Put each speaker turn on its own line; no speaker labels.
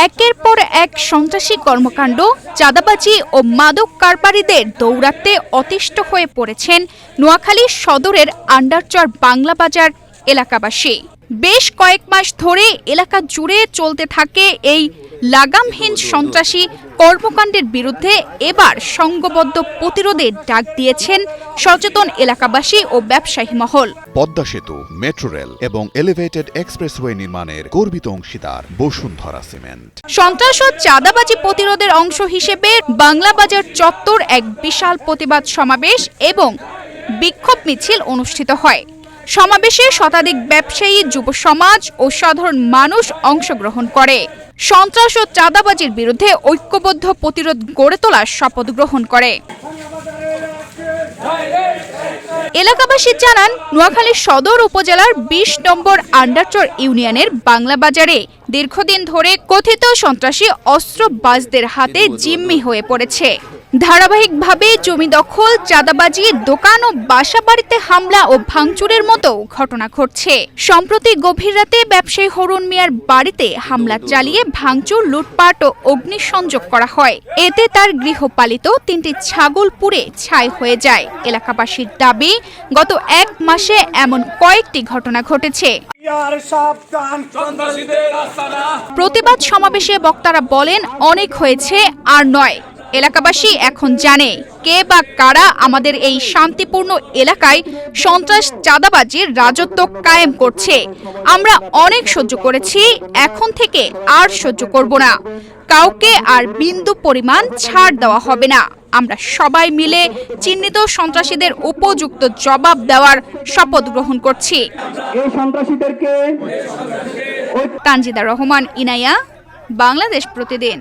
একের পর এক সন্ত্রাসী কর্মকাণ্ড, চাঁদাবাজি ও মাদক কারবারিদের দৌরাত্ম্যে অতিষ্ঠ হয়ে পড়েছেন নোয়াখালী সদরের আন্ডারচর বাংলা বাজার এলাকাবাসী। বেশ কয়েক মাস ধরে এলাকা জুড়ে চলতে থাকে এই লাগামহীন সন্ত্রাসী কর্মকাণ্ডের বিরুদ্ধে এবার সংঘবদ্ধ প্রতিরোধের ডাক দিয়েছেন সচেতন এলাকাবাসী ও ব্যবসায়ী মহল।
পদ্মা সেতু, মেট্রো রেল এবং এলিভেটেড এক্সপ্রেসওয়ে নির্মাণের গর্বিত অংশীদার বসুন্ধরা সিমেন্ট।
সন্ত্রাস ও চাঁদাবাজি প্রতিরোধের অংশ হিসেবে বাংলা বাজার চত্বর এক বিশাল প্রতিবাদ সমাবেশ এবং বিক্ষোভ মিছিল অনুষ্ঠিত হয়। সমাবেশে শতাধিক ব্যবসায়ী, যুব সমাজ ও সাধারণ মানুষ অংশগ্রহণ করে। সন্ত্রাস ও চাঁদাবাজির বিরুদ্ধে ঐক্যবদ্ধ প্রতিরোধ গড়ে তোলার শপথ গ্রহণ করে। এলাকাবাসী জানান, নোয়াখালী সদর উপজেলার ২০ নম্বর আন্ডারচর ইউনিয়নের বাংলা বাজারে দীর্ঘদিন ধরে কথিত সন্ত্রাসী অস্ত্রবাজদের হাতে জিম্মি হয়ে পড়েছে। ধারাবাহিকভাবে জমি দখল, চাঁদাবাজি, দোকান ও বাসাবাড়িতে হামলা ও ভাঙচুরের মতো ঘটনা ঘটছে। সম্প্রতি গভীর রাতে ব্যবসায়ী হরুন মিয়ার বাড়িতে হামলা চালিয়ে ভাঙচুর, লুটপাট ও অগ্নিসংযোগ করা হয়। এতে তার গৃহপালিত ৩টি ছাগল পুড়ে ছাই হয়ে যায়। এলাকাবাসীর দাবি, গত ১ মাসে এমন কয়েকটি ঘটনা ঘটেছে। প্রতিবাদ সমাবেশে বক্তারা বলেন, অনেক হয়েছে, আর নয়। এলাকাবাসী এখন জানে কে বা কারা আমাদের এই শান্তিপূর্ণ এলাকায় সন্ত্রাস, চাঁদাবাজির রাজত্ব কায়েম করছে। আমরা অনেক সহ্য করেছি, এখন থেকে আর সহ্য করব না। কাউকে আর বিন্দু পরিমাণ ছাড় দেওয়া হবে না। আমরা সবাই মিলে চিহ্নিত সন্ত্রাসীদের উপযুক্ত জবাব দেওয়ার শপথ গ্রহণ করছি। তানজিদা রহমান, ইনায়া, বাংলাদেশ প্রতিদিন।